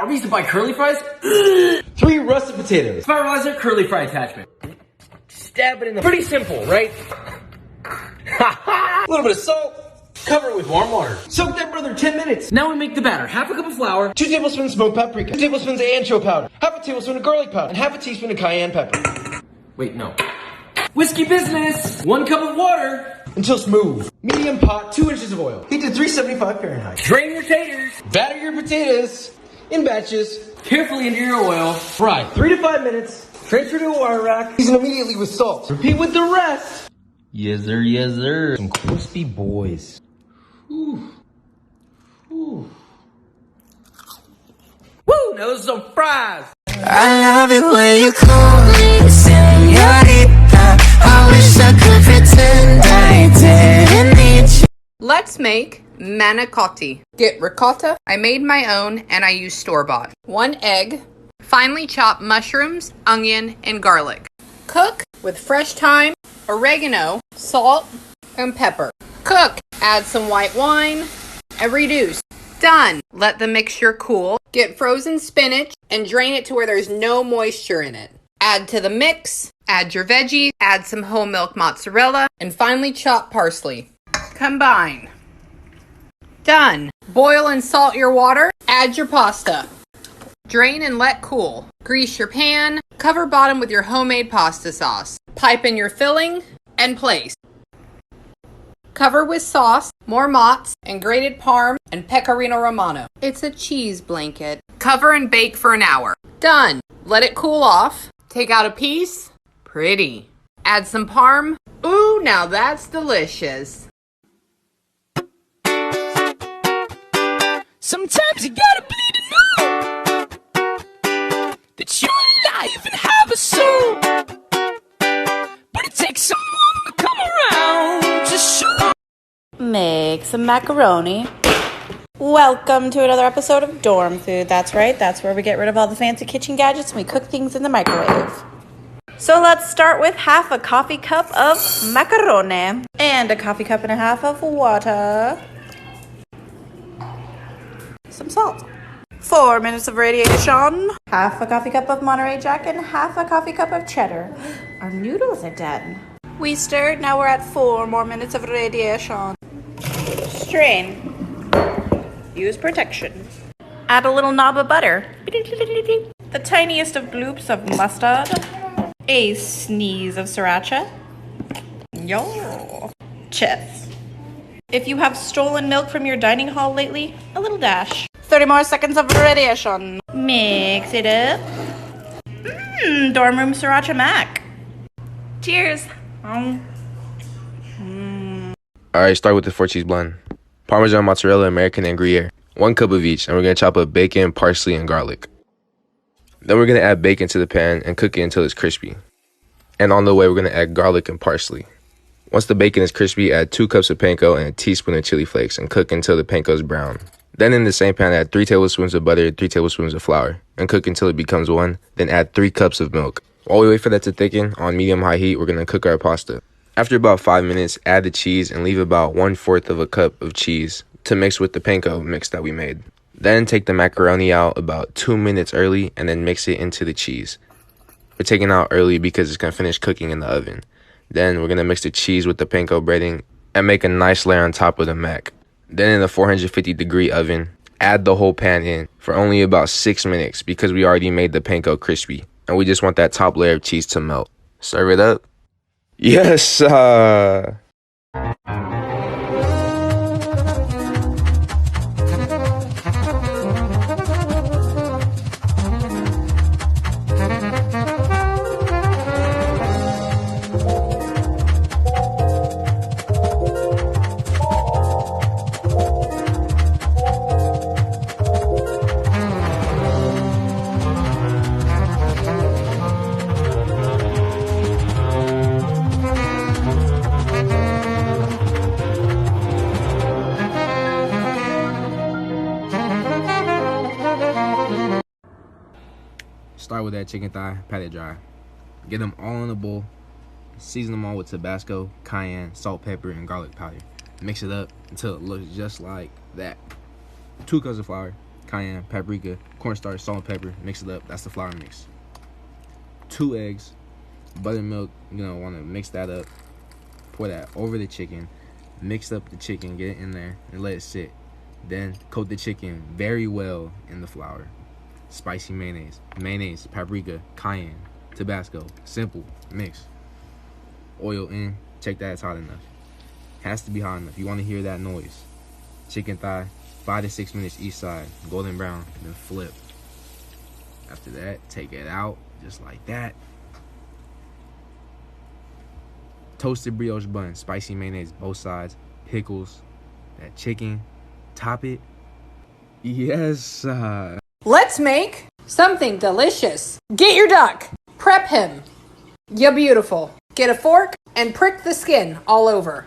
Arby's to buy curly fries? 3 russet potatoes. Spiralizer curly fry attachment. Stab it in the... Pretty simple, right? A little bit of salt. Cover it with warm water. Soak that brother 10 minutes. Now we make the batter. Half a cup of flour. 2 tablespoons smoked paprika. 2 tablespoons of ancho powder. Half a tablespoon of garlic powder. And half a teaspoon of cayenne pepper. Wait, no. Whiskey business. 1 cup of water. Until smooth. Medium pot, 2 inches of oil. Heat to 375 Fahrenheit. Drain your taters. Batter your potatoes in batches. Carefully into your oil. Fry 3 to 5 minutes. Transfer to a wire rack. Season immediately with salt. Repeat with the rest. Yes, sir. Yes, sir. Some crispy boys. Ooh. Ooh. Woo! Now those are some fries. I love it when you call me señorita. I wish I could pretend I didn't need you. Let's make manicotti. Get ricotta. I made my own and I use store-bought. 1 egg. Finely chopped mushrooms, onion, and garlic. Cook with fresh thyme, oregano, salt, and pepper. Cook. Add some white wine and reduce. Done. Let the mixture cool. Get frozen spinach and drain it to where there's no moisture in it. Add to the mix. Add your veggies. Add some whole milk mozzarella and finely chopped parsley. Combine. Done. Boil and salt your water. Add your pasta. Drain and let cool. Grease your pan. Cover bottom with your homemade pasta sauce. Pipe in your filling and place. Cover with sauce, more mozz, and grated parm and pecorino romano. It's a cheese blanket. Cover and bake for an hour. Done. Let it cool off. Take out a piece. Pretty. Add some parm. Ooh, now that's delicious. Sometimes you gotta bleed to know that you're alive and have a soul. But it takes someone to come around to show. Make some macaroni. Welcome to another episode of Dorm Food. That's right, that's where we get rid of all the fancy kitchen gadgets and we cook things in the microwave. So let's start with half a coffee cup of macaroni and a coffee cup and a half of water. Some salt. 4 minutes of radiation. Half a coffee cup of Monterey Jack and half a coffee cup of cheddar. Our noodles are done. We stirred, now we're at 4 more minutes of radiation. Strain. Use protection. Add a little knob of butter. The tiniest of gloops of mustard. A sneeze of sriracha. Yo. Cheers. If you have stolen milk from your dining hall lately, a little dash. 30 more seconds of radiation. Mix it up. Dorm room sriracha mac. Cheers. Alright, start with the 4-cheese blend. Parmesan, mozzarella, American, and Gruyere. 1 cup of each, and we're going to chop up bacon, parsley, and garlic. Then we're going to add bacon to the pan and cook it until it's crispy. And on the way, we're going to add garlic and parsley. Once the bacon is crispy, add 2 cups of panko and a teaspoon of chili flakes and cook until the panko is brown. Then in the same pan, add 3 tablespoons of butter, 3 tablespoons of flour, and cook until it becomes one. Then add 3 cups of milk. While we wait for that to thicken, on medium-high heat, we're going to cook our pasta. After about 5 minutes, add the cheese and leave about 1/4 of a cup of cheese to mix with the panko mix that we made. Then take the macaroni out about 2 minutes early and then mix it into the cheese. We're taking it out early because it's going to finish cooking in the oven. Then we're going to mix the cheese with the panko breading and make a nice layer on top of the mac. Then in the 450-degree oven, add the whole pan in for only about 6 minutes because we already made the panko crispy. And we just want that top layer of cheese to melt. Serve it up. Yes, Start with that chicken thigh, pat it dry. Get them all in a bowl. Season them all with Tabasco, cayenne, salt, pepper, and garlic powder. Mix it up until it looks just like that. 2 cups of flour, cayenne, paprika, cornstarch, salt, and pepper. Mix it up. That's the flour mix. 2 eggs, buttermilk. You're gonna want to mix that up. Pour that over the chicken. Mix up the chicken, get it in there, and let it sit. Then coat the chicken very well in the flour. Spicy mayonnaise, paprika, cayenne, Tabasco. Simple. Mix. Oil in. Check that it's hot enough. Has to be hot enough. You want to hear that noise. Chicken thigh, 5 to 6 minutes each side, golden brown, then flip. After that, take it out just like that. Toasted brioche bun, spicy mayonnaise both sides, pickles, that chicken, top it. Yes. Let's make something delicious. Get your duck. Prep him. You're beautiful. Get a fork and prick the skin all over.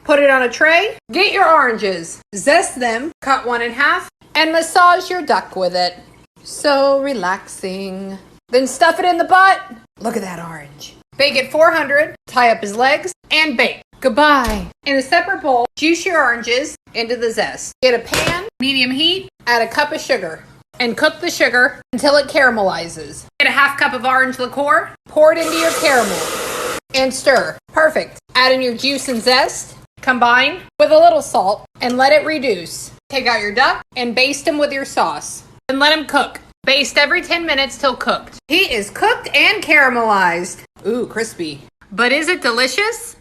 Put it on a tray. Get your oranges. Zest them, cut one in half, and massage your duck with it. So relaxing. Then stuff it in the butt. Look at that orange. Bake at 400, tie up his legs, and bake. Goodbye. In a separate bowl, juice your oranges into the zest. Get a pan, medium heat, add a cup of sugar, and cook the sugar until it caramelizes. Get a half cup of orange liqueur, pour it into your caramel, and stir. Perfect. Add in your juice and zest, combine with a little salt, and let it reduce. Take out your duck and baste him with your sauce. Then let him cook. Baste every 10 minutes till cooked. He is cooked and caramelized. Ooh, crispy. But is it delicious?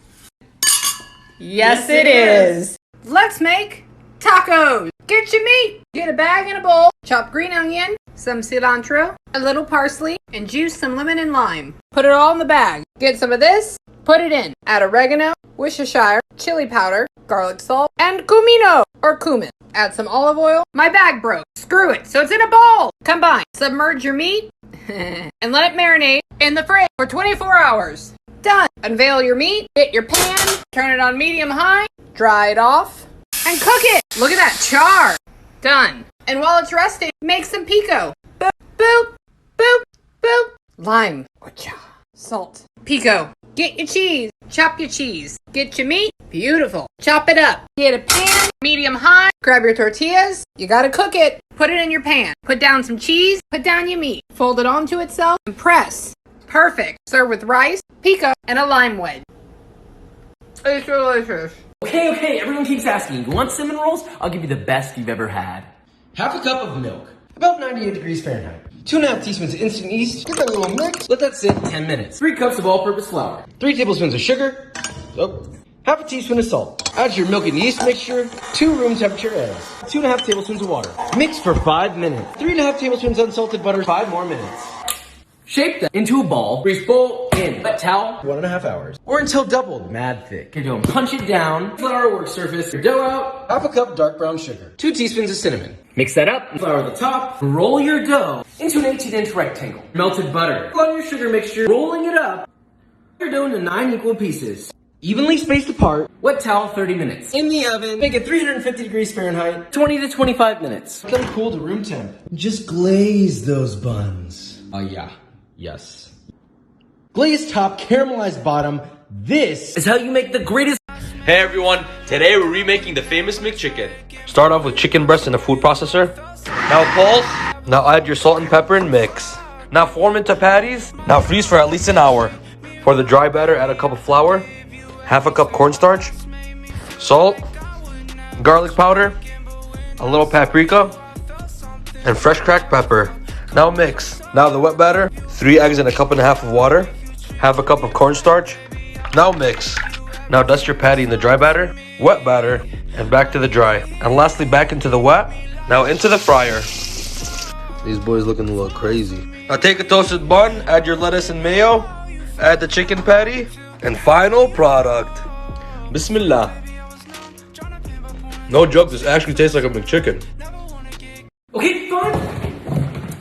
Yes, it is. Let's make tacos. Get your meat. Get a bag and a bowl. Chop green onion, some cilantro, a little parsley, and juice some lemon and lime. Put it all in the bag. Get some of this. Put it in. Add oregano, Worcestershire, chili powder, garlic salt, and cumino or cumin. Add some olive oil. My bag broke. Screw it. So it's in a bowl. Combine. Submerge your meat and let it marinate in the fridge for 24 hours. Done. Unveil your meat. Get your pan. Turn it on medium high. Dry it off and cook it. Look at that char. Done. And while it's resting, make some pico. Boop, boop, boop, boop. Lime. Ocha. Salt. Pico. Get your cheese. Chop your cheese. Get your meat. Beautiful. Chop it up. Get a pan, medium high. Grab your tortillas. You gotta cook it. Put it in your pan. Put down some cheese. Put down your meat. Fold it onto itself and press. Perfect. Serve with rice, pico, and a lime wedge. It's delicious. Okay, everyone keeps asking, you want cinnamon rolls? I'll give you the best you've ever had. Half a cup of milk, about 98 degrees Fahrenheit. 2.5 teaspoons of instant yeast. Get that little mix. Let that sit 10 minutes. 3 cups of all-purpose flour. 3 tablespoons of sugar. Half a teaspoon of salt. Add your milk and yeast mixture. 2 room temperature eggs. 2.5 tablespoons of water. Mix for 5 minutes. 3.5 tablespoons unsalted butter. 5 more minutes. Shape that into a ball. Grease bowl in wet towel. 1.5 hours. Or until doubled. Mad thick. You're doing punch it down. Flour work surface. Your dough out. Half a cup dark brown sugar. 2 teaspoons of cinnamon. Mix that up. Flour the top. Roll your dough into an 18-inch rectangle. Melted butter. Put on your sugar mixture. Rolling it up. Your dough into 9 equal pieces. Evenly spaced apart. Wet towel 30 minutes. In the oven. Make it 350 degrees Fahrenheit. 20 to 25 minutes. Let them cool to room temp. Just glaze those buns. Yeah. Yes. Glazed top, caramelized bottom. This Is how you make the greatest. Hey everyone, today we're remaking the famous McChicken. Start off with chicken breast in a food processor. Now pulse. Now add your salt and pepper and mix. Now form into patties. Now freeze for at least an hour. For the dry batter, add a cup of flour, half a cup cornstarch, salt, garlic powder, a little paprika, and fresh cracked pepper. Now mix. Now the wet batter, 3 eggs and a cup and a half of water, half a cup of cornstarch. Now mix. Now dust your patty in the dry batter, wet batter, and back to the dry. And lastly back into the wet, now into the fryer. These boys looking a little crazy. Now take a toasted bun, add your lettuce and mayo, add the chicken patty, and final product. Bismillah. No joke, this actually tastes like a McChicken. Okay,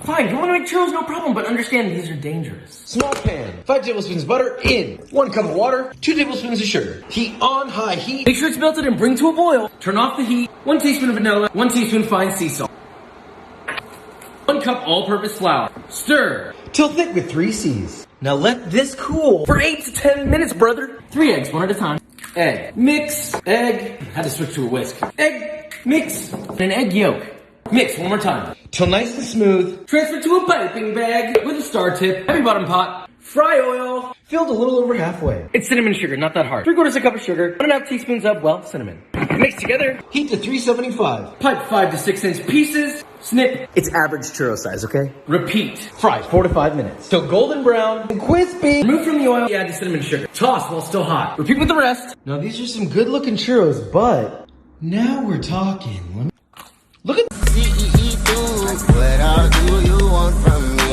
fine. You want to make churros, no problem, but understand these are dangerous. small pan. 5 tablespoons butter in. 1 cup of water. 2 tablespoons of sugar. Heat on high heat. Make sure it's melted and bring to a boil. Turn off the heat. 1 teaspoon of vanilla. 1 teaspoon fine sea salt. 1 cup all-purpose flour. Stir. Till thick with 3 C's. Now let this cool For 8 to 10 minutes, brother. 3 eggs, 1 at a time. Egg. Mix. Egg. Had to switch to a whisk. Egg. Mix. An egg yolk. Mix one more time. Till nice and smooth. Transfer to a piping bag with a star tip. Heavy bottom pot. Fry oil. Filled a little over halfway. It's cinnamon sugar, not that hard. 3/4 cup of sugar. 1.5 teaspoons of, well, cinnamon. Mix together. Heat to 375. Pipe 5 to 6 inch pieces. Snip. It's average churro size, okay? Repeat. Fry 4 to 5 minutes. Till golden brown and crispy. Remove from the oil. Add the cinnamon sugar. Toss while still hot. Repeat with the rest. Now these are some good looking churros, but now we're talking. Look at what all do you want from me?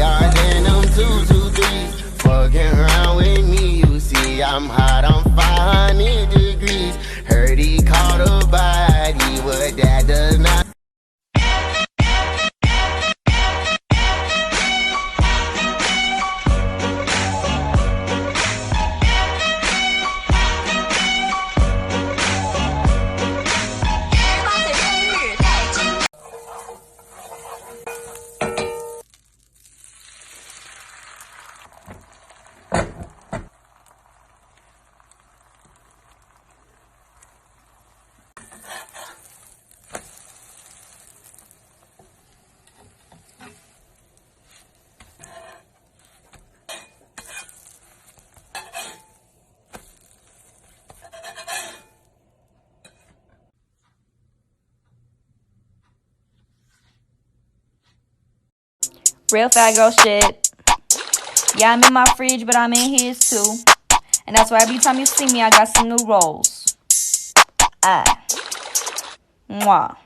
AR denim 223. Fucking around with me, you see I'm hot, I'm 500 degrees. Heard he caught a body, but that does not. Real fat girl shit. Yeah, I'm in my fridge, but I'm in his too. And that's why every time you see me, I got some new rolls. Mwah.